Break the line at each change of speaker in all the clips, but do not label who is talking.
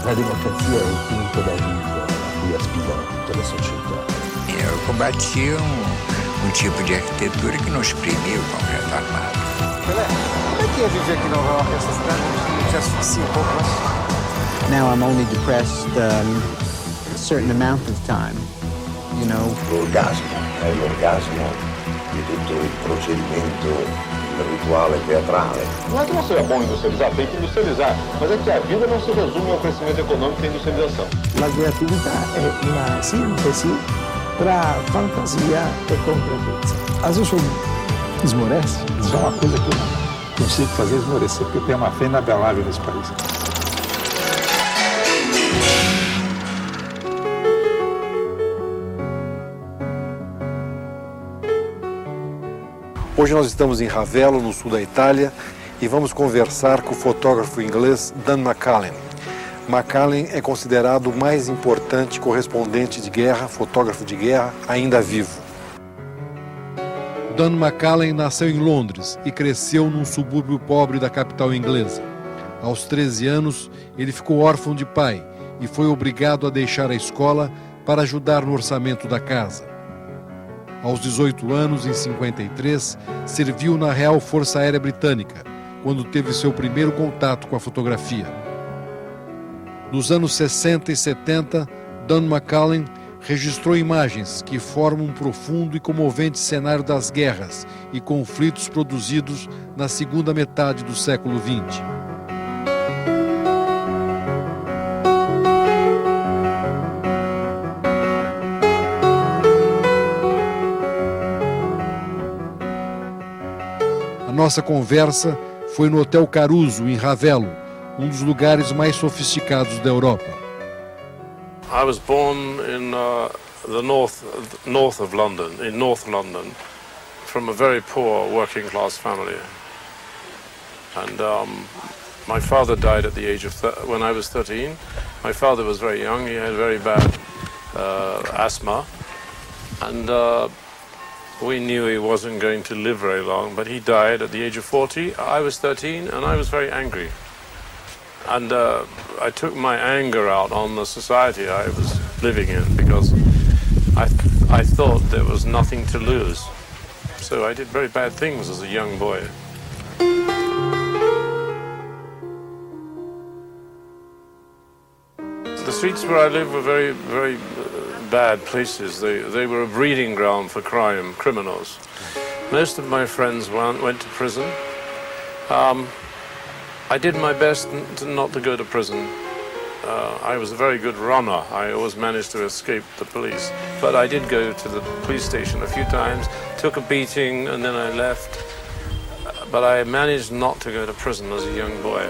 La democrazia è il punto d'arrivo a cui aspirano tutte le società.
Eu combati tipo de arquitetura que não exprimia o concreto armado.
Como é que é viver aqui na Europa, essa cidade que já asfixia um pouco?
Now I'm only depressed a certain amount of time, you know.
L'orgasmo è l'orgasmo di tutto il procedimento rituale teatrale.
Não é que não seja bom industrializar, tem que industrializar, mas é que a vida não se resume ao crescimento econômico e industrialização.
La creatività è una sintesi tra fantasia e concretezza. Às vezes eu esmorece.
Isso é uma coisa que eu não consigo fazer esmorecer, porque eu tenho uma fé inabelável nesse país.
Hoje nós estamos em Ravello, no sul da Itália, e vamos conversar com o fotógrafo inglês Don McCullin. McCullin é considerado o mais importante correspondente de guerra, fotógrafo de guerra, ainda vivo. Don McCullin nasceu em Londres e cresceu num subúrbio pobre da capital inglesa. Aos 13 anos, ele ficou órfão de pai e foi obrigado a deixar a escola para ajudar no orçamento da casa. Aos 18 anos, em 53, serviu na Real Força Aérea Britânica, quando teve seu primeiro contato com a fotografia. Nos anos 60 e 70, Don McCullin registrou imagens que formam um profundo e comovente cenário das guerras e conflitos produzidos na segunda metade do século XX. Nossa conversa foi no Hotel Caruso, em Ravello, dos lugares mais sofisticados da Europa.
I was born in the north of London, in North London, from a very poor working class family. And my father died at the age of when I was 13. My father was very young. He had very bad asthma, and we knew he wasn't going to live very long, but he died at the age of 40. I was 13 and I was very angry. And I took my anger out on the society I was living in because I thought there was nothing to lose. So I did very bad things as a young boy. The streets where I lived were very, very bad places. They were a breeding ground for crime, criminals. Most of my friends went to prison. I did my best not to go to prison. I was a very good runner. I always managed to escape the police. But I did go to the police station a few times, took a beating, and then I left. But I managed not to go to prison as a young boy.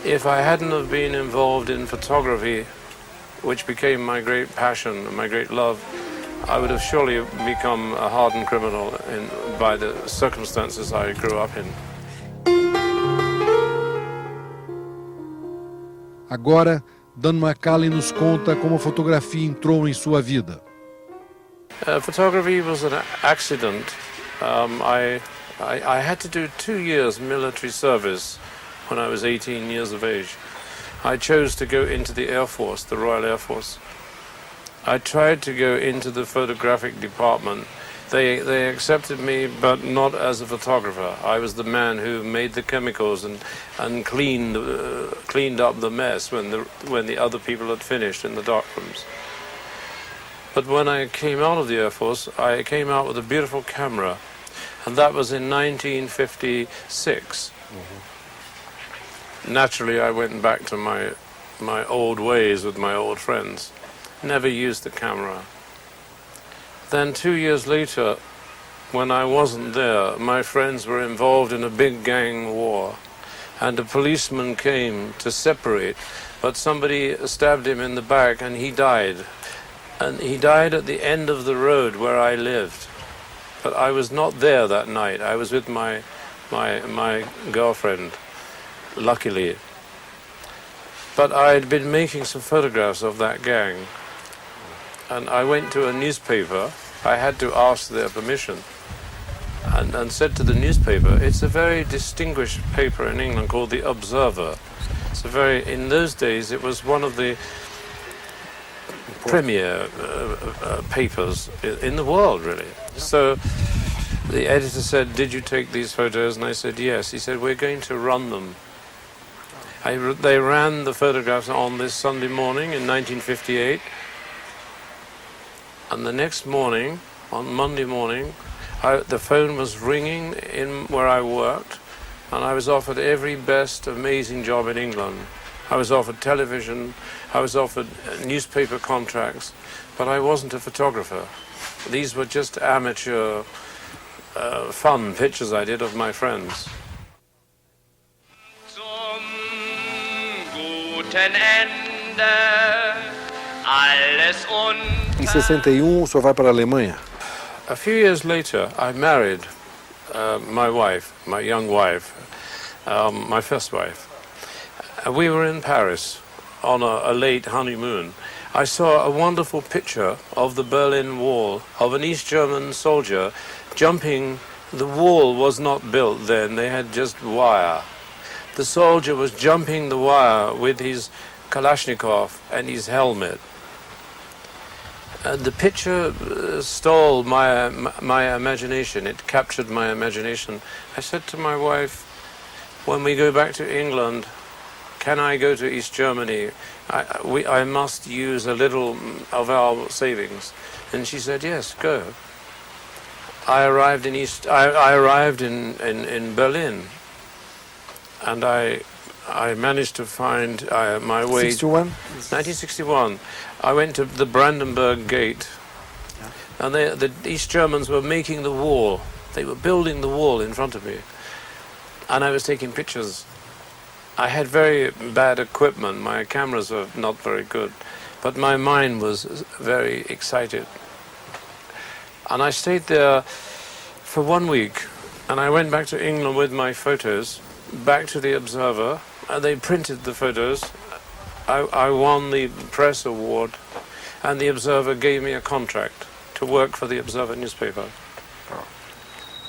If I hadn't have been involved in photography, which became my great passion and my great love, I would have surely become a hardened criminal by the circumstances I grew up in.
Agora, Don McCullin nos conta como a fotografia entrou em sua vida.
Photography was an accident. I had to do 2 years military service when I was 18 years of age. I chose to go into the Air Force, the Royal Air Force. I tried to go into the photographic department. They accepted me, but not as a photographer. I was the man who made the chemicals and cleaned up the mess when the other people had finished in the darkrooms. But when I came out of the Air Force, I came out with a beautiful camera, and that was in 1956. Mm-hmm. Naturally, I went back to my old ways with my old friends. Never used the camera. Then 2 years later, when I wasn't there, my friends were involved in a big gang war, and a policeman came to separate, but somebody stabbed him in the back and he died. And he died at the end of the road where I lived. But I was not there that night. I was with my girlfriend, luckily. But I had been making some photographs of that gang. And I went to a newspaper. I had to ask their permission. And said to the newspaper, it's a very distinguished paper in England called The Observer. It's in those days, it was one of the premier papers in the world, really. So the editor said, "Did you take these photos?" And I said, "Yes." He said, "We're going to run them." They ran the photographs on this Sunday morning in 1958. And the next morning, on Monday morning, the phone was ringing in where I worked, and I was offered every best amazing job in England. I was offered television, I was offered newspaper contracts, but I wasn't a photographer. These were just amateur, fun pictures I did of my friends.
Zum guten Ende, alles
Em 61, o senhor vai para a Alemanha?
A few years later, I married my wife, my young wife, my first wife. We were in Paris on a late honeymoon. I saw a wonderful picture of the Berlin Wall, of an East German soldier jumping. The wall was not built then, they had just wire. The soldier was jumping the wire with his Kalashnikov and his helmet. The picture stole my imagination. It captured my imagination. I said to my wife, when we go back to England, can I go to East Germany? I must use a little of our savings. And she said, yes, go. I arrived in Berlin, and I managed to find my way. 1961. I went to the Brandenburg Gate, and the East Germans were making the wall. They were building the wall in front of me, and I was taking pictures. I had very bad equipment. My cameras were not very good, but my mind was very excited. And I stayed there for 1 week, and I went back to England with my photos, back to the Observer, and they printed the photos. I won the press award, and the Observer gave me a contract to work for the Observer newspaper.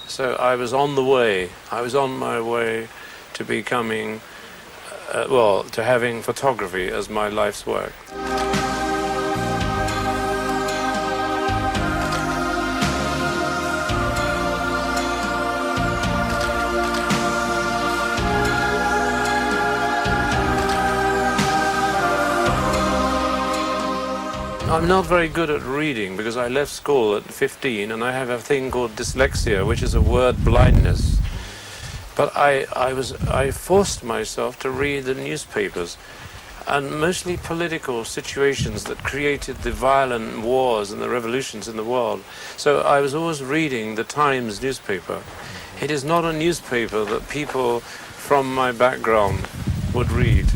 So I was on the way. I was on my way to becoming, to having photography as my life's work. I'm not very good at reading because I left school at 15 and I have a thing called dyslexia, which is a word blindness. But I forced myself to read the newspapers, and mostly political situations that created the violent wars and the revolutions in the world. So I was always reading the Times newspaper. It is not a newspaper that people from my background would read.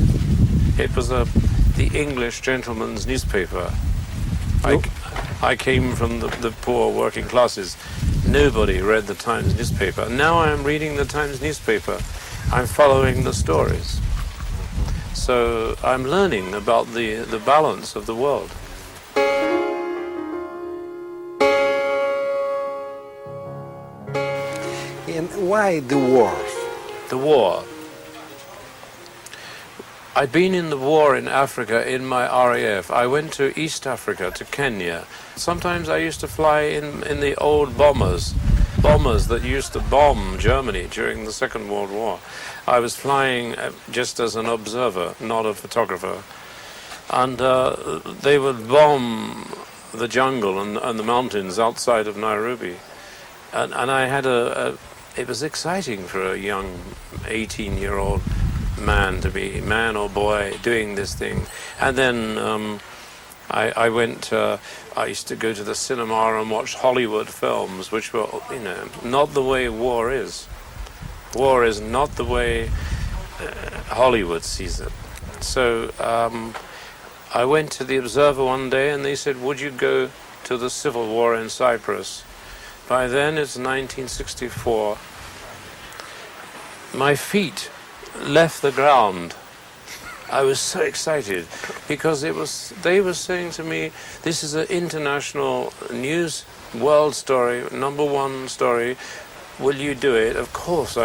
It was the English gentleman's newspaper. I came from the poor working classes. Nobody read the Times newspaper. Now I am reading the Times newspaper. I'm following the stories. So I'm learning about the balance of the world.
And why the war?
The war. I'd been in the war in Africa in my RAF. I went to East Africa, to Kenya. Sometimes I used to fly in the old bombers that used to bomb Germany during the Second World War. I was flying just as an observer, not a photographer. And they would bomb the jungle and the mountains outside of Nairobi. And I had it was exciting for a young 18-year-old man to be, man or boy, doing this thing. And then I went, I used to go to the cinema and watch Hollywood films, which were, not the way war is. War is not the way Hollywood sees it. So I went to the Observer one day and they said, would you go to the civil war in Cyprus? By then it's 1964. My feet left the ground. I was so excited because they were saying to me, this is an international news world story, #1 story. Will you do it? Of course,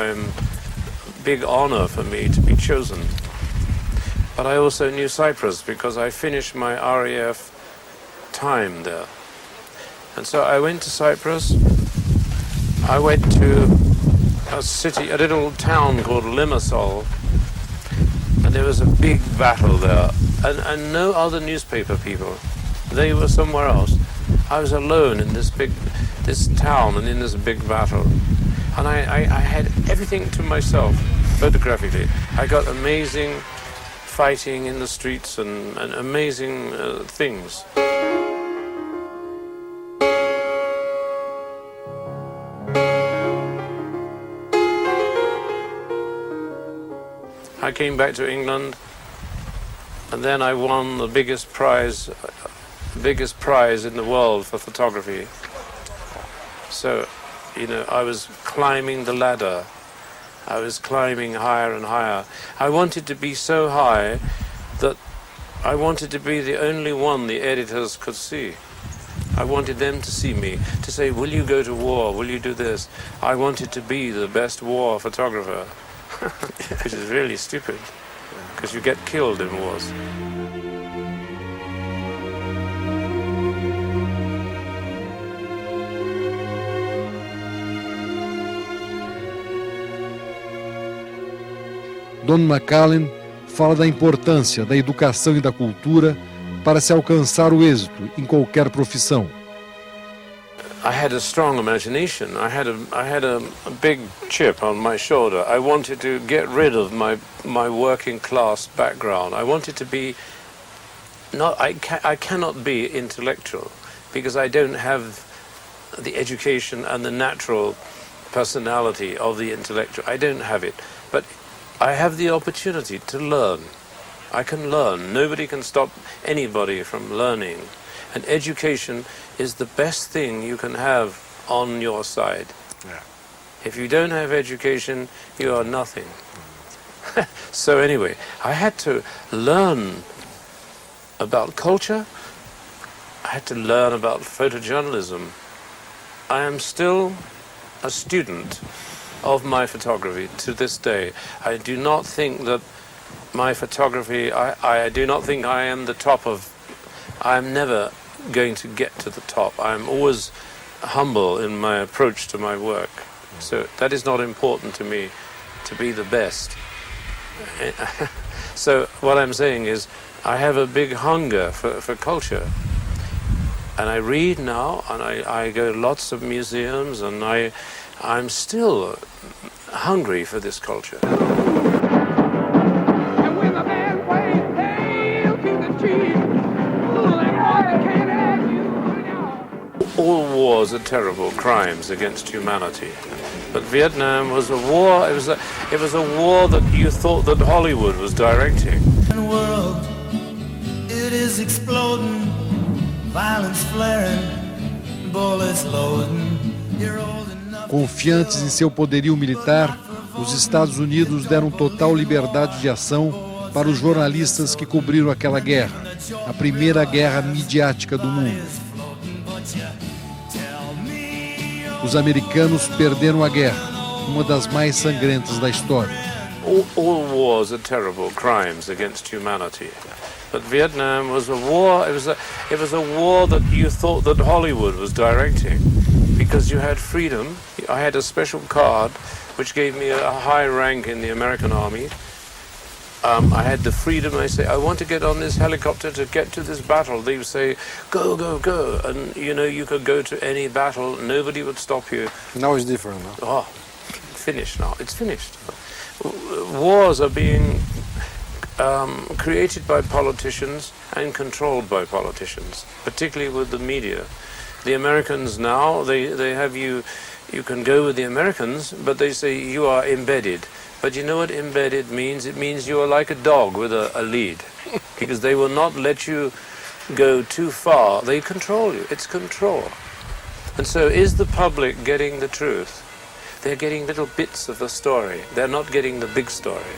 big honor for me to be chosen. But I also knew Cyprus because I finished my RAF time there. And so I went to Cyprus. I went to a little town called Limassol, and there was a big battle there, and no other newspaper people. They were somewhere else. I was alone in this town and in this big battle. And I had everything to myself, photographically. I got amazing fighting in the streets and amazing things. I came back to England, and then I won the biggest prize in the world for photography. So, you know, I was climbing the ladder. I was climbing higher and higher. I wanted to be so high that I wanted to be the only one the editors could see. I wanted them to see me, to say, will you go to war? Will you do this? I wanted to be the best war photographer, which is really stupid, because you get killed in wars.
Don McCullin fala da importância da educação e da cultura para se alcançar o êxito em qualquer profissão.
I had a strong imagination. I had a big chip on my shoulder. I wanted to get rid of my working class background. I wanted to be I cannot be intellectual because I don't have the education and the natural personality of the intellectual. I don't have it. But I have the opportunity to learn. I can learn. Nobody can stop anybody from learning. And education is the best thing you can have on your side. Yeah. If you don't have education, you are nothing. So anyway, I had to learn about culture. I had to learn about photojournalism. I am still a student of my photography to this day. I do not think that my photography, I do not think I am the top of, I am never going to get to the top. I am always humble in my approach to my work. So that is not important to me, to be the best. So what I'm saying is I have a big hunger for culture. And I read now, and I go to lots of museums, and I'm still hungry for this culture. All wars are terrible crimes against humanity, but Vietnam was a war. It was a war that you thought that Hollywood was directing.
The world, it is exploding, violence flaring, bullets loading.
Confiantes em seu poderio militar, os Estados Unidos deram total liberdade de ação para os jornalistas que cobriram aquela guerra, a primeira guerra midiática do mundo. Os americanos perderam a guerra, uma das mais sangrentas da história.
All wars are terrible crimes against humanity, but Vietnam was a war. It was a war that you thought that Hollywood was directing, because you had freedom. I had a special card which gave me a high rank in the American Army. I had the freedom. I say, I want to get on this helicopter to get to this battle. They would say, go, go, go. And, you know, you could go to any battle. Nobody would stop you.
Now it's different. No?
Oh, finished now. It's finished. Wars are being created by politicians and controlled by politicians, particularly with the media. The Americans now, they have you can go with the Americans, but they say you are embedded. But you know what embedded means? It means you are like a dog with a lead, because they will not let you go too far. They control you. It's control. And so is the public getting the truth? They're getting little bits of the story. They're not getting the big story.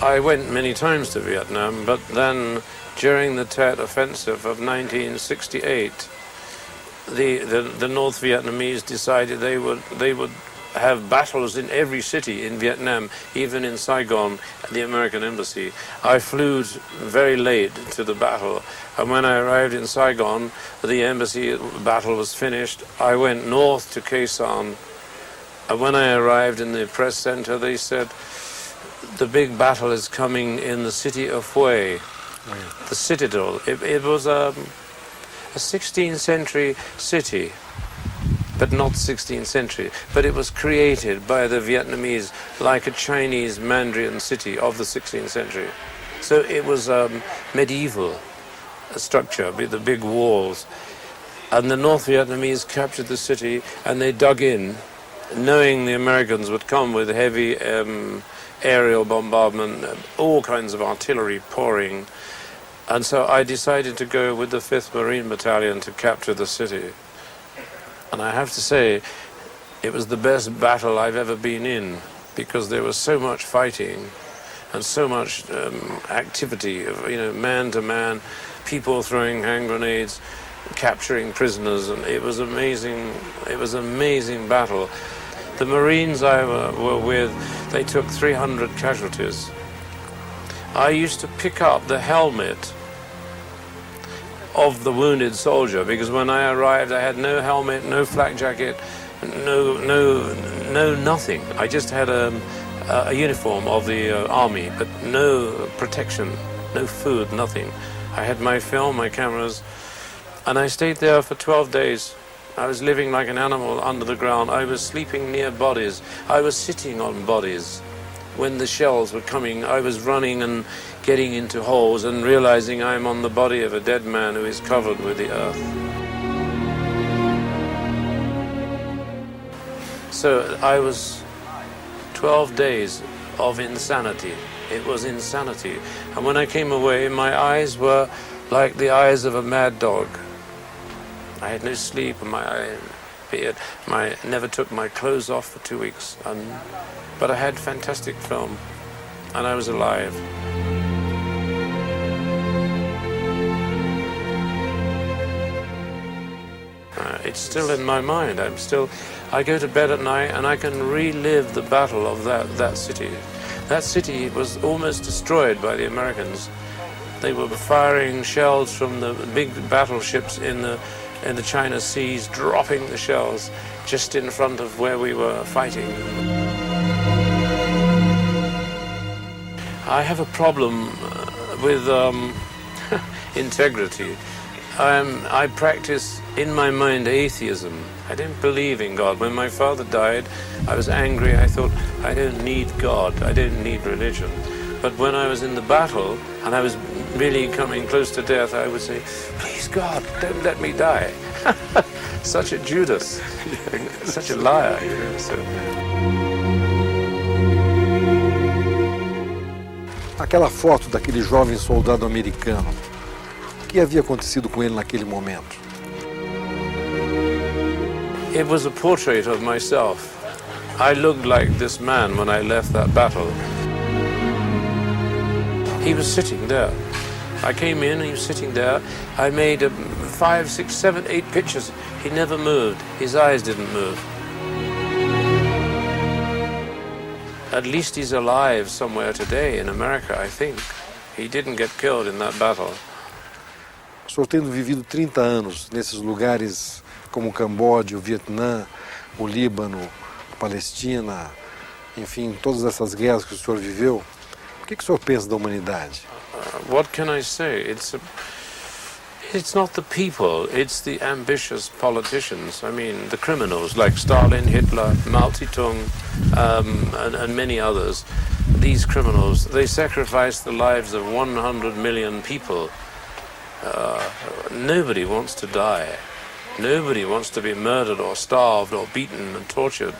I went many times to Vietnam, but then during the Tet Offensive of 1968, the North Vietnamese decided they would have battles in every city in Vietnam, even in Saigon, the American embassy. I flew very late to the battle, and when I arrived in Saigon, the embassy battle was finished. I went north to Khe Sanh, and when I arrived in the press center, they said, the big battle is coming in the city of Hue, the citadel. It was a 16th century city, but not 16th century, but it was created by the Vietnamese like a Chinese Mandarin city of the 16th century. So it was medieval structure with the big walls. And the North Vietnamese captured the city and they dug in, knowing the Americans would come with heavy aerial bombardment, all kinds of artillery pouring. And so I decided to go with the 5th Marine Battalion to capture the city. And I have to say, it was the best battle I've ever been in, because there was so much fighting and so much activity, man to man, people throwing hand grenades, capturing prisoners, and it was amazing. It was an amazing battle. The Marines I were with, they took 300 casualties. I used to pick up the helmet of the wounded soldier, because when I arrived I had no helmet, no flak jacket, no nothing. I just had a uniform of the army, but no protection, no food, nothing. I had my film, my cameras, and I stayed there for 12 days. I was living like an animal under the ground. I was sleeping near bodies. I was sitting on bodies. When the shells were coming, I was running and getting into holes and realizing I'm on the body of a dead man who is covered with the earth. So I was 12 days of insanity. It was insanity. And when I came away, my eyes were like the eyes of a mad dog. I had no sleep, and I never took my clothes off for 2 weeks. But I had fantastic film, and I was alive. It's still in my mind. I go to bed at night and I can relive the battle of that city. That city was almost destroyed by the Americans. They were firing shells from the big battleships in the China seas, dropping the shells just in front of where we were fighting. I have a problem with integrity. I practice, in my mind, atheism. I don't believe in God. When my father died, I was angry. I thought, I don't need God. I don't need religion. But when I was in the battle, and I was really coming close to death, I would say, please, God, don't let me die. Such a Judas. Such a liar. So.
Aquela foto daquele jovem soldado americano, o que havia acontecido com ele naquele momento?
It was a portrait of myself. I looked like this man when I left that battle. He was sitting there. I came in and he was sitting there. I made 5, 6, 7, 8 pictures. He never moved. His eyes didn't move. At least he's alive somewhere today in America, I think. He didn't get killed in that battle.
O senhor tendo vivido 30 anos nesses lugares como o Camboja, o Vietnã, o Líbano, a Palestina, enfim, todas essas guerras que o senhor viveu, o que o senhor pensa da humanidade?
What can I say? It's not the people, it's the ambitious politicians. I mean, the criminals like Stalin, Hitler, Mao Zedong, and many others. These criminals, they sacrificed the lives of 100 million people. Nobody wants to die. Nobody wants to be murdered or starved or beaten and tortured.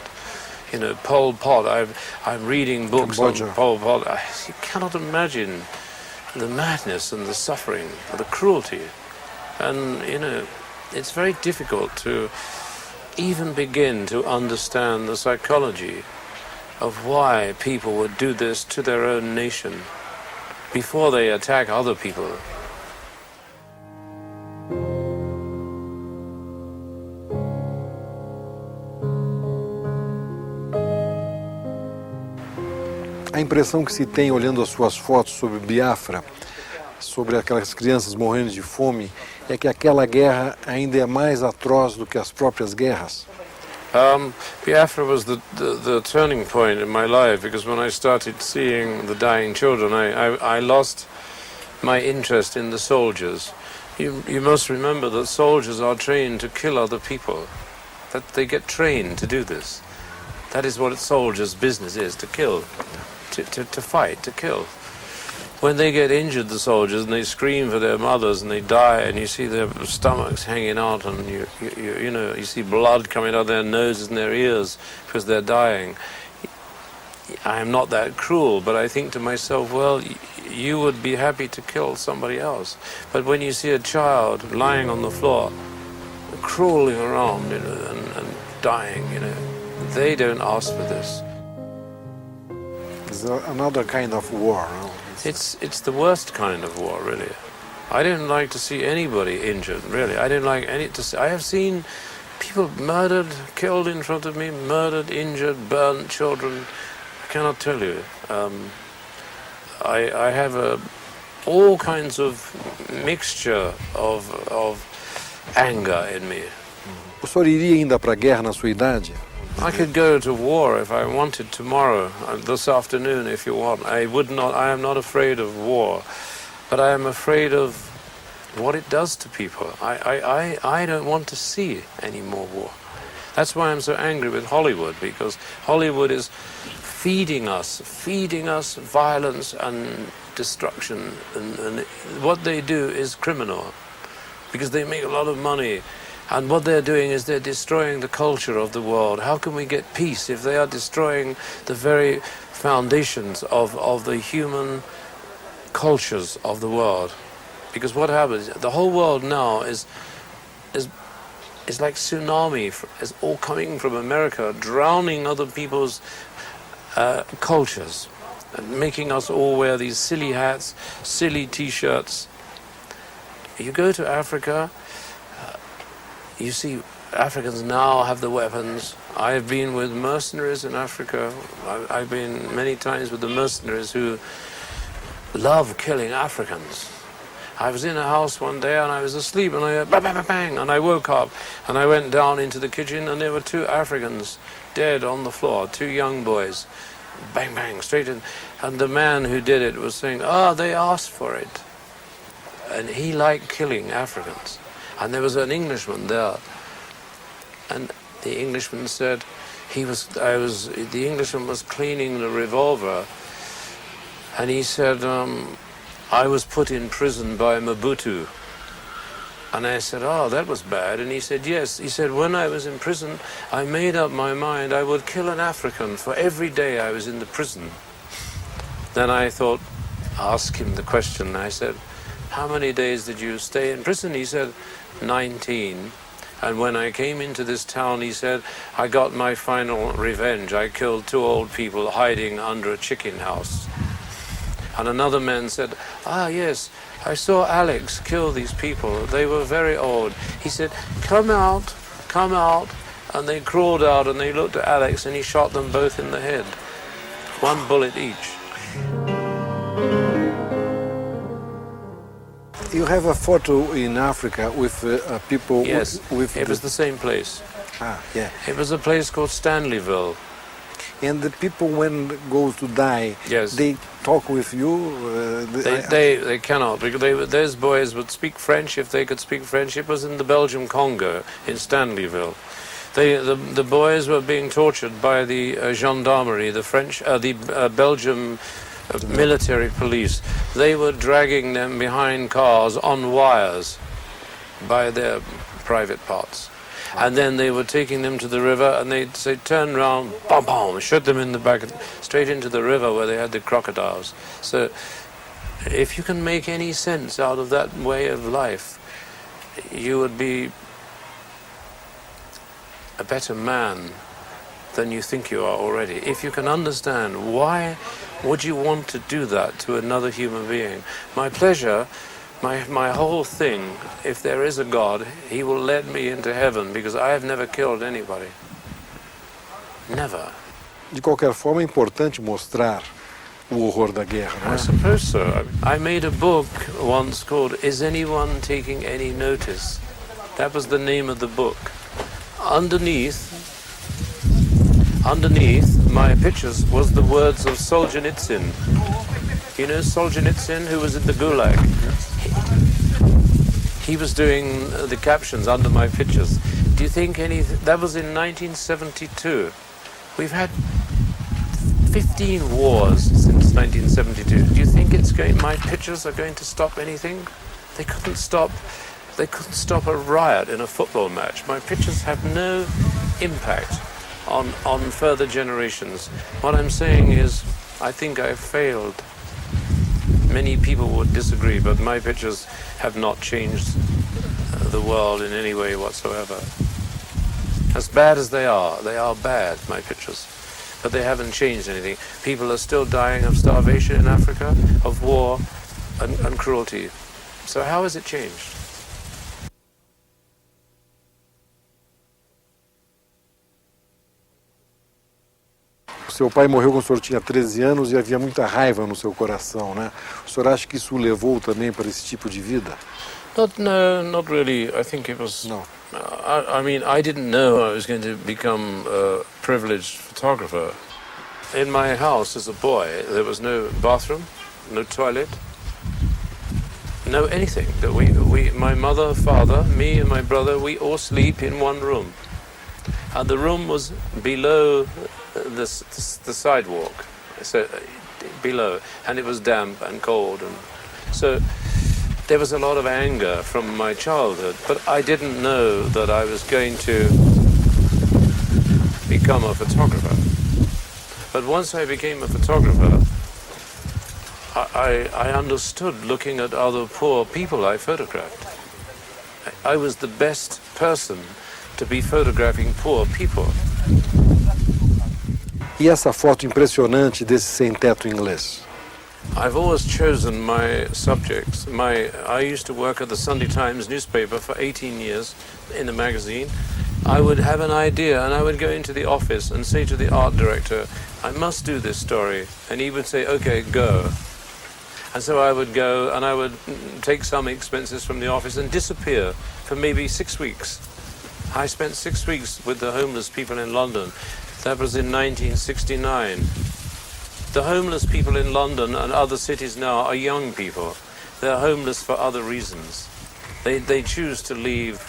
You know, Pol Pot, I'm reading books
Cambodia.
on Pol Pot. You cannot imagine the madness and the suffering, the cruelty. And, you know, it's very difficult to even begin to understand the psychology of why people would do this to their own nation before they attack other people.
A impressão que se tem olhando as suas fotos sobre Biafra, sobre aquelas crianças morrendo de fome, é que aquela guerra ainda é mais atroz do que as próprias guerras.
Biafra was the turning point in my life, because when I started seeing the dying children, I lost my interest in the soldiers. You must remember that soldiers are trained to kill other people, that they get trained to do this. That is what a soldier's business is, to kill, to fight, to kill. When they get injured, the soldiers, and they scream for their mothers and they die, and you see their stomachs hanging out, and you see blood coming out of their noses and their ears because they're dying. I am not that cruel, but I think to myself, well, you would be happy to kill somebody else. But when you see a child lying on the floor, crawling around, and dying, they don't ask for this.
It's another kind of war. No?
It's the worst kind of war, really. I don't like to see anybody injured, really. I don't like I have seen people murdered, killed in front of me, murdered, injured, burnt, children. I cannot tell you. I have all kinds of mixture of anger in me.
O senhor iria ainda para a guerra na sua idade?
I could go to war if I wanted tomorrow, this afternoon if you want. I am not afraid of war, but I am afraid of what it does to people. I don't want to see any more war. That's why I'm so angry with Hollywood, because Hollywood is feeding us violence and destruction, and what they do is criminal, because they make a lot of money. And what they're doing is they're destroying the culture of the world. How can we get peace if they are destroying the very foundations of the human cultures of the world? Because what happens, the whole world now is like tsunami, is all coming from America, drowning other people's cultures, and making us all wear these silly hats, silly t-shirts. You go to Africa, you see Africans now have the weapons. I've been with mercenaries in Africa. I've been many times with the mercenaries who love killing Africans. I was in a house one day and I was asleep and I heard bang, bang, bang, and I woke up and I went down into the kitchen and there were 2 Africans dead on the floor, 2 young boys. Bang, bang, straight in. And the man who did it was saying, they asked for it. And he liked killing Africans. And there was an Englishman there, and the Englishman said the Englishman was cleaning the revolver, and he said, I was put in prison by Mobutu. And I said, that was bad. And he said, yes. He said, when I was in prison, I made up my mind I would kill an African for every day I was in the prison. Then I thought, ask him the question. I said, how many days did you stay in prison? He said, 19. And when I came into this town, he said, I got my final revenge. I killed 2 old people hiding under a chicken house. And another man said, yes, I saw Alex kill these people. They were very old. He said, come out. And they crawled out and they looked at Alex and he shot them both in the head. 1 bullet each.
You have a photo in Africa with people.
Yes, it was the same place.
Yeah.
It was a place called Stanleyville.
And the people, when go to die,
yes,
they talk with you?
They cannot, because those boys would speak French if they could speak French. It was in the Belgian Congo, in Stanleyville. The boys were being tortured by the gendarmerie, the Belgian military police. They were dragging them behind cars on wires by their private parts. And then they were taking them to the river and they'd say, turn round, bam, bam, shoot them in the back, straight into the river where they had the crocodiles. So if you can make any sense out of that way of life, you would be a better man than you think you are already. If you can understand why would you want to do that to another human being? My pleasure, my whole thing, if there is a God, he will let me into heaven because I have never killed anybody. Never.
De qualquer forma, é importante mostrar o horror da guerra, não é?
I suppose so. I made a book once called Is Anyone Taking Any Notice? That was the name of the book. Underneath my pictures was the words of Solzhenitsyn. You know Solzhenitsyn, who was in the Gulag? He was doing the captions under my pictures. Do you think that was in 1972. We've had 15 wars since 1972. Do you think my pictures are going to stop anything? They couldn't stop a riot in a football match. My pictures have no impact on further generations. What I'm saying is, I think I've failed. Many people would disagree, but my pictures have not changed the world in any way whatsoever. As bad as they are bad, my pictures. But they haven't changed anything. People are still dying of starvation in Africa, of war and cruelty. So how has it changed?
Seu pai morreu quando o senhor tinha 13 anos e havia muita raiva no seu coração, né? O senhor acha que isso o levou também para esse tipo de vida?
No, not really. I think it was...
No.
I mean, I didn't know I was going to become a privileged photographer. In my house as a boy, there was no bathroom, no toilet, no anything. My mother, father, me and my brother, we all sleep in one room. And the room was below the sidewalk, so below, and it was damp and cold, and so there was a lot of anger from my childhood, but I didn't know that I was going to become a photographer. But once I became a photographer, I understood looking at other poor people I photographed. I was the best person to be photographing poor people.
E essa foto impressionante desse sem-teto inglês?
I've always chosen my subjects. I used to work at the Sunday Times newspaper for 18 years in a magazine. I would have an idea and I would go into the office and say to the art director, I must do this story. And he would say, okay, go. And so I would go and I would take some expenses from the office and disappear for maybe 6 weeks. I spent 6 weeks with the homeless people in London. That was in 1969. The homeless people in London and other cities now are young people. They're homeless for other reasons. They choose to leave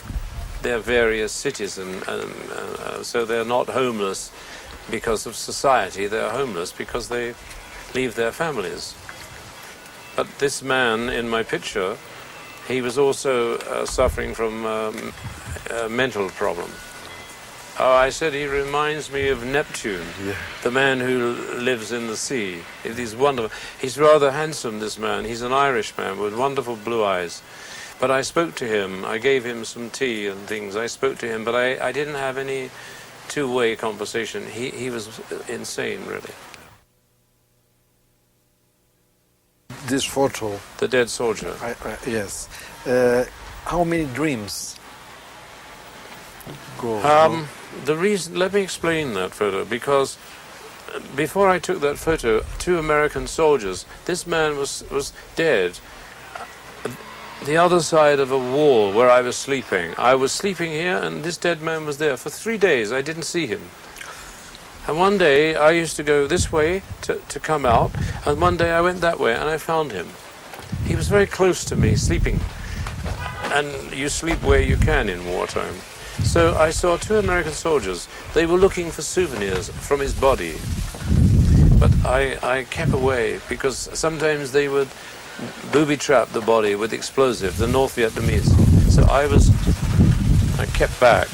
their various cities, and so they're not homeless because of society. They're homeless because they leave their families. But this man in my picture, he was also suffering from a mental problem. Oh, I said he reminds me of Neptune, the man who lives in the sea. He's wonderful. He's rather handsome, this man. He's an Irish man with wonderful blue eyes. But I spoke to him. I gave him some tea and things. I spoke to him, but I didn't have any two-way conversation. He was insane, really.
This photo...
The dead soldier.
Yes. How many dreams go...
The reason, let me explain that photo, because before I took that photo, 2 American soldiers, this man was dead. The other side of a wall where I was sleeping. I was sleeping here and this dead man was there. For 3 days I didn't see him. And one day I used to go this way to come out, and one day I went that way and I found him. He was very close to me, sleeping. And you sleep where you can in wartime. So I saw 2 American soldiers. They were looking for souvenirs from his body. But I kept away because sometimes they would booby-trap the body with explosive, the North Vietnamese. So I kept back.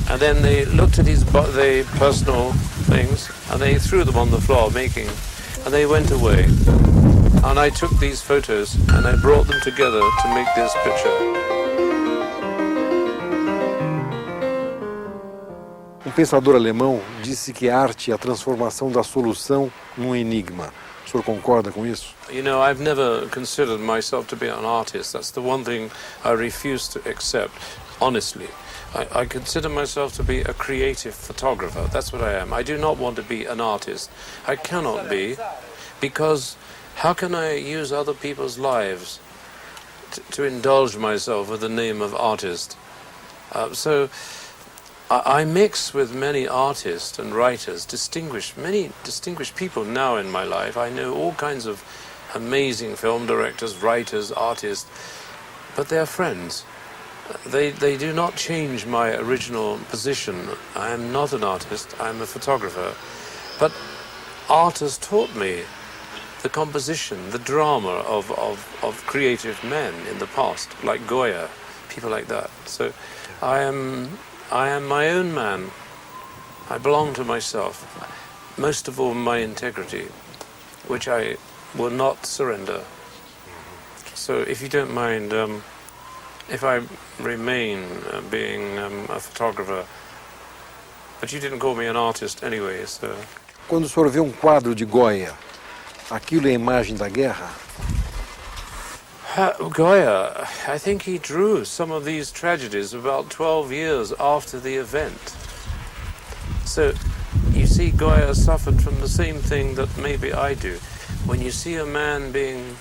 And then they looked at the personal things and they threw them on the floor and they went away. And I took these photos and I brought them together to make this picture.
Um pensador alemão disse que a arte é a transformação da solução num enigma. O senhor concorda com isso?
You know, I've never considered myself to be an artist. That's the one thing I refuse to accept, honestly. I consider myself to be a creative photographer. That's what I am. I do not want to be an artist. I cannot be, because how can I use other people's lives to indulge myself with the name of artist? So I mix with many artists and writers, many distinguished people now in my life. I know all kinds of amazing film directors, writers, artists, but they're friends. They do not change my original position. I am not an artist, I'm a photographer. But art has taught me the composition, the drama of creative men in the past, like Goya, people like that. So I am my own man. I belong to myself. Most of all, my integrity, which I will not surrender. So if you don't mind, if I remain being a photographer, but you didn't call me an artist anyway, so...
Quando o senhor vê quadro de Goya, aquilo é imagem da guerra?
Goya, I think he drew some of these tragedies about 12 years after the event. So you see, Goya suffered from the same thing that maybe I do. When you see a man being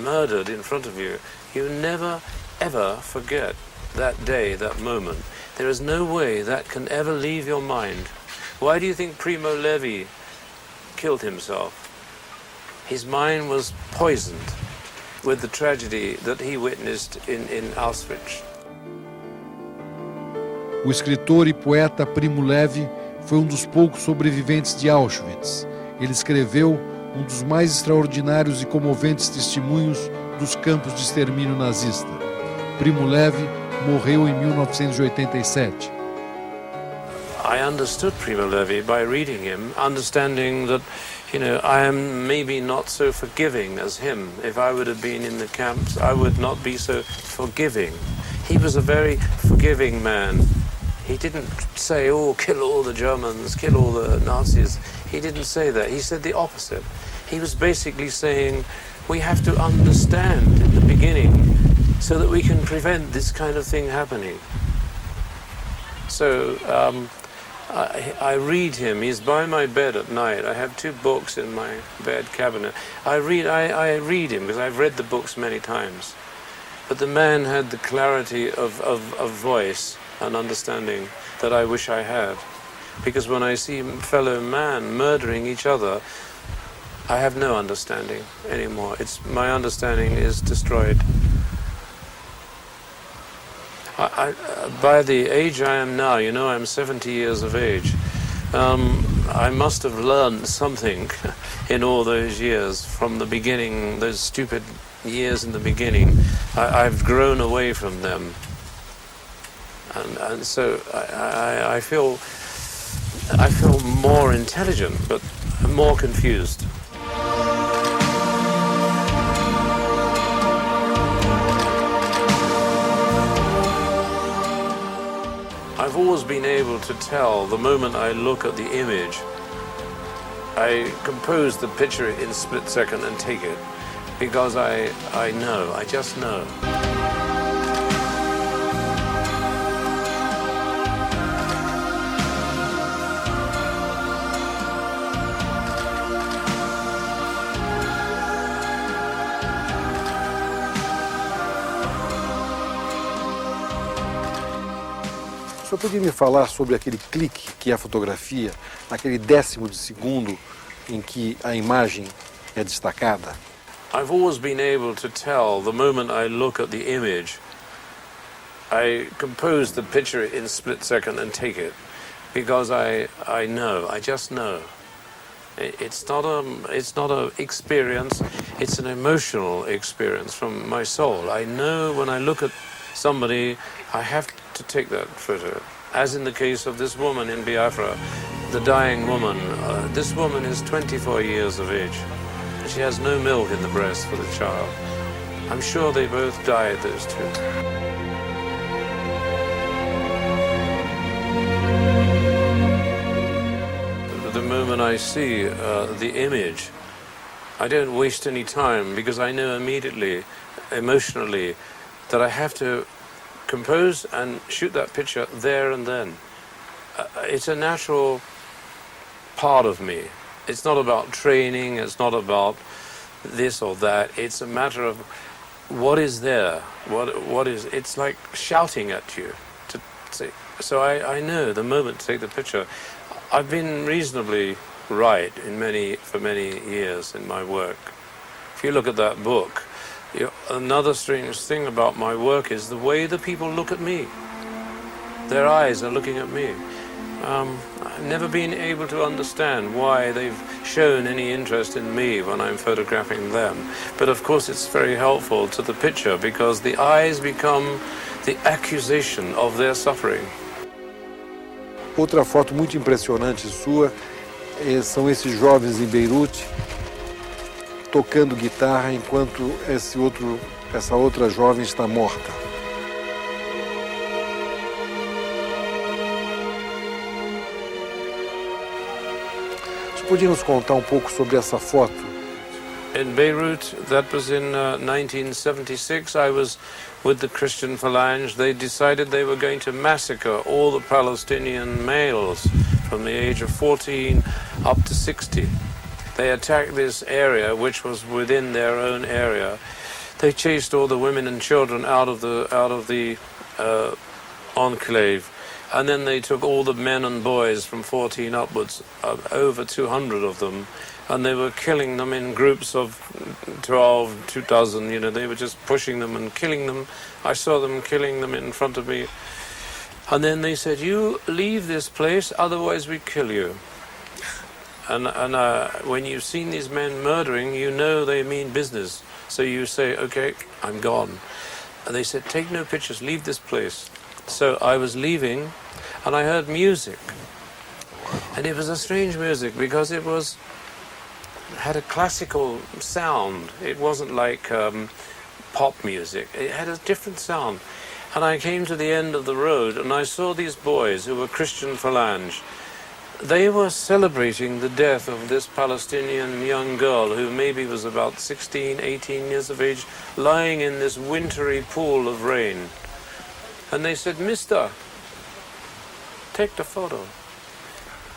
murdered in front of you, you never ever forget that day, that moment. There is no way that can ever leave your mind. Why do you think Primo Levi killed himself? His mind was poisoned with the tragedy that he witnessed in Auschwitz.
O escritor e poeta Primo Levi foi dos poucos sobreviventes de Auschwitz. Ele escreveu dos mais extraordinários e comoventes testemunhos dos campos de extermínio nazista. Primo Levi morreu em 1987.
I understood Primo Levi by reading him, understanding that, I am maybe not so forgiving as him. If I would have been in the camps, I would not be so forgiving. He was a very forgiving man. He didn't say, kill all the Germans, kill all the Nazis. He didn't say that. He said the opposite. He was basically saying, we have to understand in the beginning so that we can prevent this kind of thing happening. So I read him. He's by my bed at night. I have 2 books in my bed cabinet. I read him because I've read the books many times. But the man had the clarity of voice and understanding that I wish I had. Because when I see fellow man murdering each other, I have no understanding anymore. My understanding is destroyed. By the age I am now, I'm 70 years of age. I must have learned something in all those years from the beginning, those stupid years in the beginning. I've grown away from them. And so I feel more intelligent, but more confused. I've always been able to tell the moment I look at the image. I compose the picture in a split second and take it because I know, I just know.
O senhor podia me falar sobre aquele clique que é a fotografia, aquele 10º de segundo em que a imagem é destacada?
I've always been able to tell the moment I look at the image. I compose the picture in a split second and take it because I know, I just know. It's not an experience, it's an emotional experience from my soul. I know when I look at somebody, I have to take that photo. As in the case of this woman in Biafra, the dying woman. This woman is 24 years of age. She has no milk in the breast for the child. I'm sure they both died, those two. The moment I see the image, I don't waste any time because I know immediately, emotionally, that I have to compose and shoot that picture there and then. It's a natural part of me. It's not about training, it's not about this or that. It's a matter of what is there, what is, it's like shouting at you to say. So I know the moment to take the picture. I've been reasonably right for many years in my work. If you look at that book, another strange thing about my work is the way the people look at me. Their eyes are looking at me. I've never been able to understand why they've shown any interest in me when I'm photographing them. But of course it's very helpful to the picture because the eyes become the accusation of their suffering.
Outra foto muito impressionante sua são esses jovens em Beirute tocando guitarra enquanto essa outra jovem está morta. Você podia nos contar um pouco sobre essa foto?
In Beirut, that was in 1976, I was with the Christian Phalange. They decided they were going to massacre all the Palestinian males from the age of 14 up to 60. They attacked this area, which was within their own area. They chased all the women and children out of the enclave, and then they took all the men and boys from 14 upwards, over 200 of them, and they were killing them in groups of 12, 2 dozen, they were just pushing them and killing them. I saw them killing them in front of me. And then they said, you leave this place, otherwise we kill you. And when you've seen these men murdering, you know they mean business. So you say, okay, I'm gone. And they said, take no pictures, leave this place. So I was leaving, and I heard music. And it was a strange music because it had a classical sound. It wasn't like pop music. It had a different sound. And I came to the end of the road and I saw these boys who were Christian Phalange. They were celebrating the death of this Palestinian young girl who maybe was about 16, 18 years of age, lying in this wintry pool of rain. And they said, Mister, take the photo.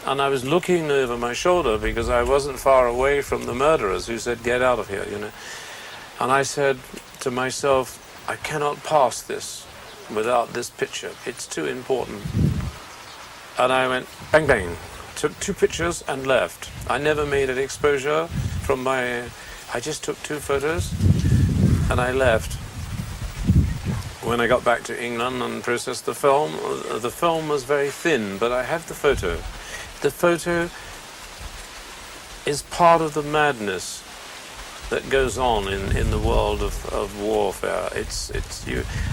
And I was looking over my shoulder because I wasn't far away from the murderers who said, get out of here, And I said to myself, I cannot pass this without this picture. It's too important. And I went, bang, bang, took 2 pictures and left. I never made an exposure I just took 2 photos and I left. When I got back to England and processed the film was very thin, but I have the photo. The photo is part of the madness that goes on in the world of warfare.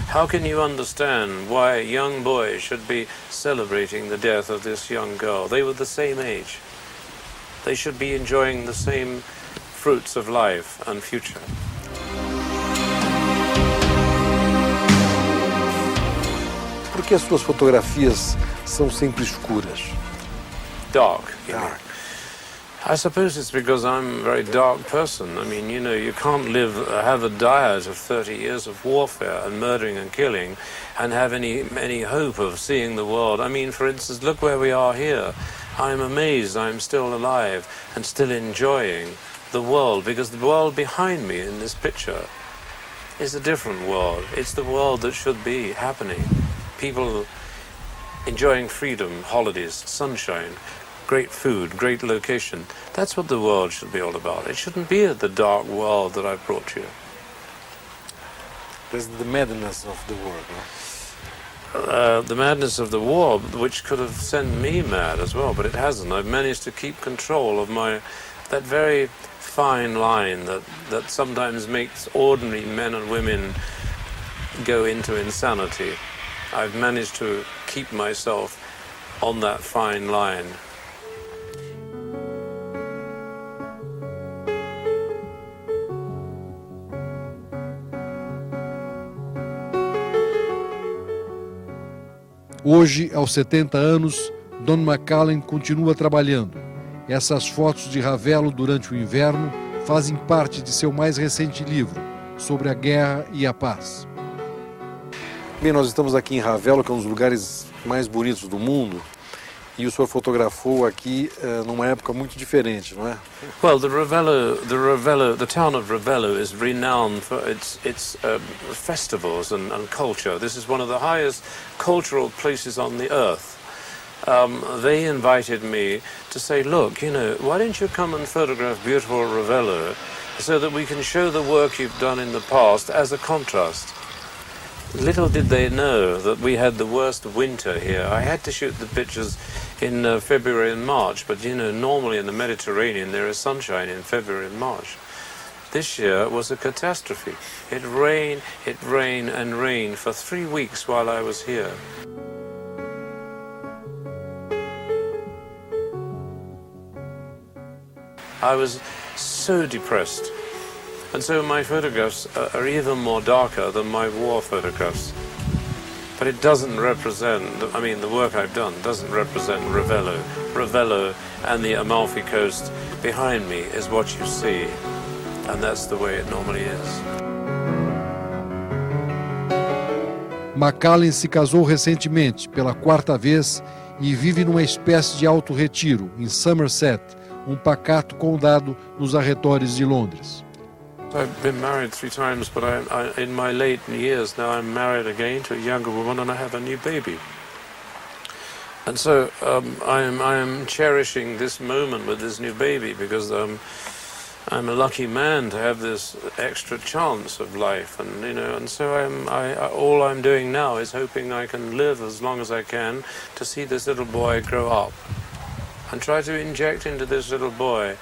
How can you understand why young boys should be celebrating the death of this young girl? They were the same age. They should be enjoying the same fruits of life and future.
Por que as suas fotografias são sempre escuras?
Dark. I suppose it's because I'm a very dark person. I mean, you can't have a diet of 30 years of warfare and murdering and killing and have any hope of seeing the world. I mean, for instance, look where we are here. I'm amazed I'm still alive and still enjoying the world, because the world behind me in this picture is a different world. It's the world that should be happening. People enjoying freedom, holidays, sunshine, great food, great location. That's what the world should be all about. It shouldn't be the dark world that I've brought you.
There's the madness of the world,
The madness of the war, which could have sent me mad as well, but it hasn't. I've managed to keep control of that very fine line that sometimes makes ordinary men and women go into insanity. I've managed to keep myself on that fine line.
Hoje, aos 70 anos, Don McCullin continua trabalhando. Essas fotos de Ravelo durante o inverno fazem parte de seu mais recente livro, sobre a guerra e a paz. Bem, nós estamos aqui em Ravello, que é um dos lugares mais bonitos do mundo, e o senhor fotografou aqui numa época muito diferente, não é?
Well, the town of Revelam is renowned for its festivals and culture. This is one of the highest cultural places on the earth. They invited me to say, look, why don't you come and photograph beautiful Revelam so that we can show the work you've done in the past as a contrast. Little did they know that we had the worst winter here. I had to shoot the pictures in February and March, but normally in the Mediterranean there is sunshine in February and March. This year was a catastrophe. It rained and rained for 3 weeks while I was here. I was so depressed. And so my photographs are even more darker than my war photographs. But it doesn't represent, the work I've done doesn't represent Revelam. Revelam and the Amalfi Coast behind me is what you see. And that's the way it normally is.
McCullin se casou recentemente, pela 4ª vez, e vive numa espécie de alto retiro, em Somerset, pacato condado nos arredores de Londres.
I've been married 3 times, but in my late years now I'm married again to a younger woman and I have a new baby. And so I am cherishing this moment with this new baby because I'm a lucky man to have this extra chance of life, and so all I'm doing now is hoping I can live as long as I can to see this little boy grow up and try to inject into this little boy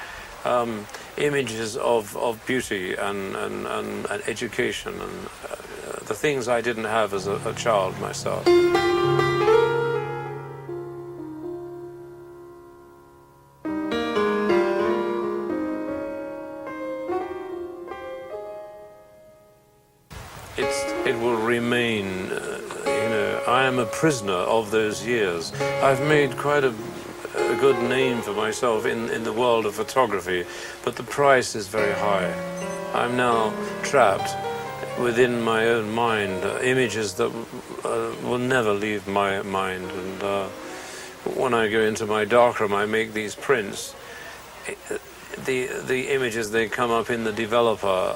images of beauty and education and the things I didn't have as a child myself. It will remain, I am a prisoner of those years. I've made quite a good name for myself in the world of photography, but the price is very high. I'm now trapped within my own mind, images that will never leave my mind. And when I go into my darkroom, I make these prints. The images, they come up in the developer.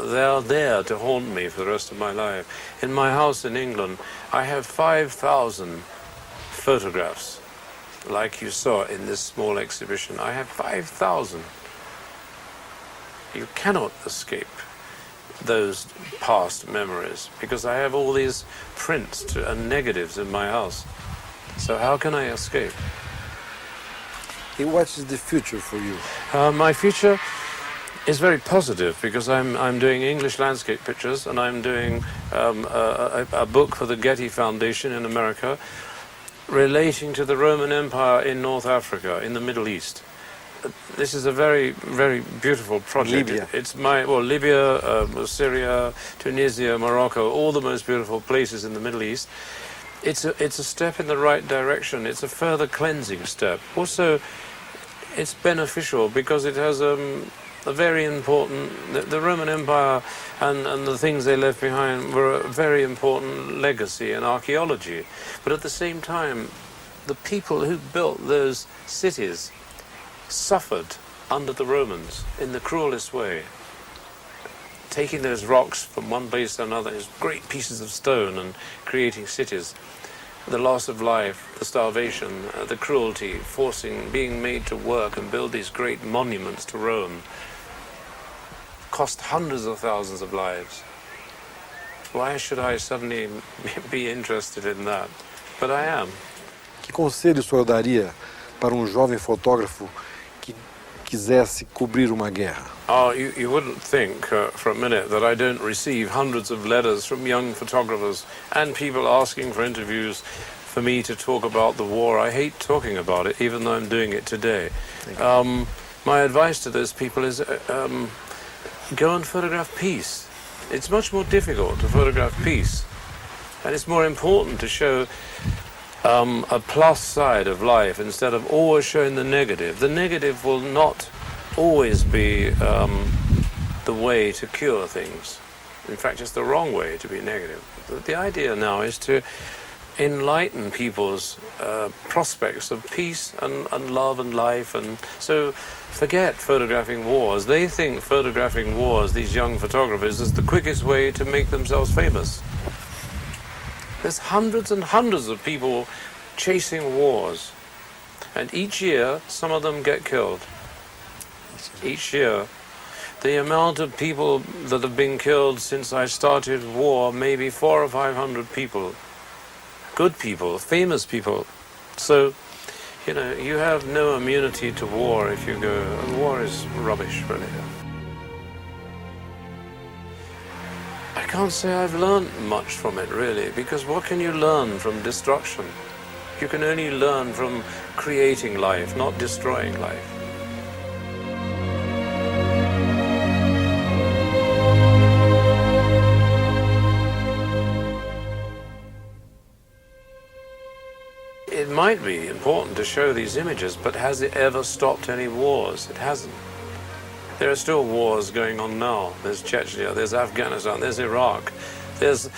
They are there to haunt me for the rest of my life. In my house in England, I have 5,000 photographs, like you saw in this small exhibition. I have 5,000. You cannot escape those past memories because I have all these prints and negatives in my house. So how can I escape?
What is the future for you?
My future is very positive because I'm doing English landscape pictures and I'm doing a book for the Getty Foundation in America relating to the Roman Empire in North Africa, in the Middle East. This is a very, very beautiful project.
Libya.
It's Libya, Syria, Tunisia, Morocco, all the most beautiful places in the Middle East. It's a step in the right direction. It's a further cleansing step. Also, it's beneficial because it has a very important, the Roman Empire and the things they left behind were a very important legacy in archaeology. But at the same time, the people who built those cities suffered under the Romans in the cruelest way. Taking those rocks from one place to another, these great pieces of stone, and creating cities. The loss of life, the starvation, the cruelty, being made to work and build these great monuments to Rome, cost hundreds of thousands of lives. Why should I suddenly be interested in that? But I am.
Que conselho o senhor daria para jovem fotógrafo que quisesse cobrir uma guerra?
Oh, you wouldn't think for a minute that I don't receive hundreds of letters from young photographers and people asking for interviews for me to talk about the war. I hate talking about it, even though I'm doing it today. My advice to those people is go and photograph peace. It's much more difficult to photograph peace, and it's more important to show a plus side of life instead of always showing the negative. The negative will not always be the way to cure things. in fact, it's the wrong way to be negative. The idea now is to enlighten people's prospects of peace and love and life, and so forget photographing wars. They think photographing wars, these young photographers, is the quickest way to make themselves famous. There's hundreds and hundreds of people chasing wars, and each year some of them get killed. Each year. The amount of people that have been killed since I started war, maybe 400 or 500 people. Good people, famous people. So, you know, you have no immunity to war if you go. And war is rubbish, really. I can't say I've learned much from it, really, because what can you learn from destruction? You can only learn from creating life, not destroying life. It might be important to show these images, but has it ever stopped any wars? It hasn't. There are still wars going on now. There's Chechnya, there's Afghanistan, there's Iraq, there's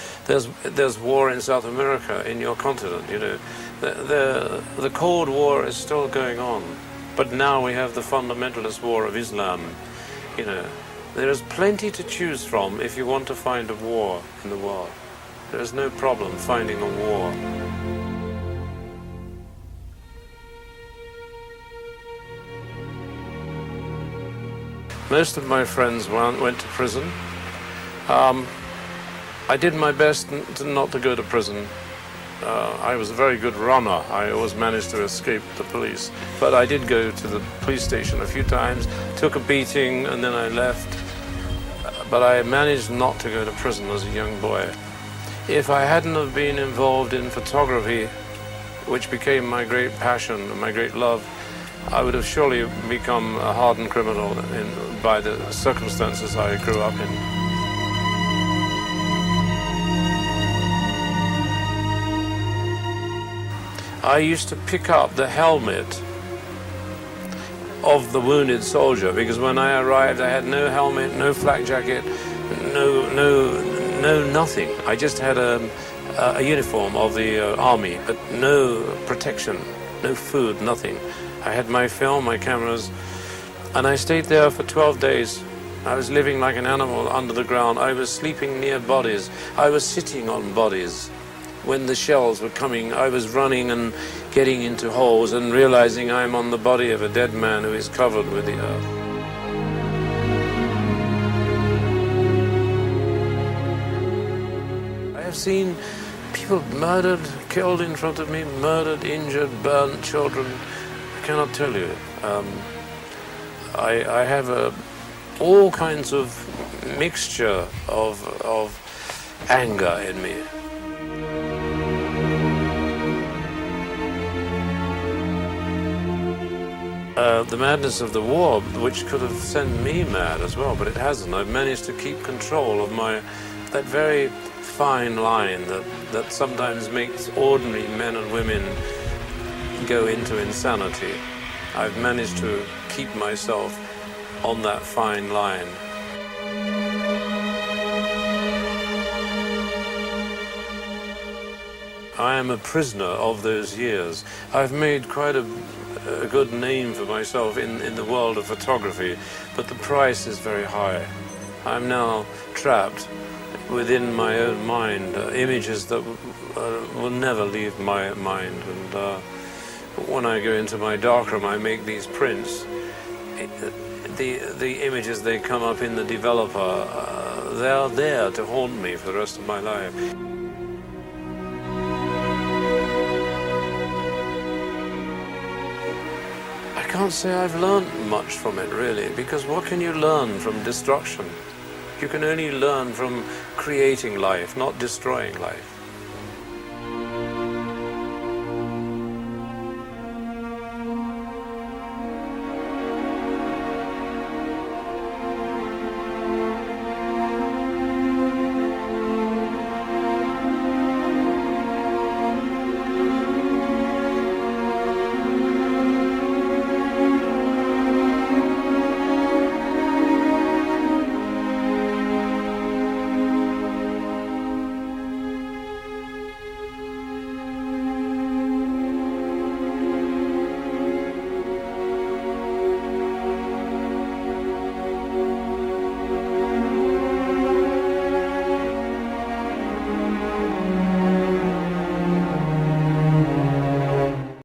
war in South America, in your continent. You know, the Cold War is still going on, but now we have the fundamentalist war of Islam. You know, there is plenty to choose from if you want to find a war in the world. There is no problem finding a war. Most of my friends went to prison. I did my best not to go to prison. I was a very good runner. I always managed to escape the police. But I did go to the police station a few times, took a beating, and then I left. But I managed not to go to prison as a young boy. If I hadn't have been involved in photography, which became my great passion and my great love, I would have surely become a hardened criminal by the circumstances I grew up in. I used to pick up the helmet of the wounded soldier, because when I arrived I had no helmet, no flak jacket, no nothing. I just had a uniform of the army, but no protection, no food, nothing. I had my film, my cameras, and I stayed there for 12 days. I was living like an animal under the ground. I was sleeping near bodies. I was sitting on bodies. When the shells were coming, I was running and getting into holes and realizing I'm on the body of a dead man who is covered with the earth. I have seen people murdered, killed in front of me, murdered, injured, burnt, children. I cannot tell you. I have all kinds of mixture of anger in me. The madness of the war, which could have sent me mad as well, but it hasn't. I've managed to keep control of that very fine line that sometimes makes ordinary men and women go into insanity. I've managed to keep myself on that fine line. I am a prisoner of those years. I've made quite a good name for myself in the world of photography, but the price is very high. I'm now trapped within my own mind, images that will never leave my mind. And when I go into my darkroom, I make these prints. The images, they come up in the developer. They are there to haunt me for the rest of my life. I can't say I've learned much from it, really, because what can you learn from destruction? You can only learn from creating life, not destroying life.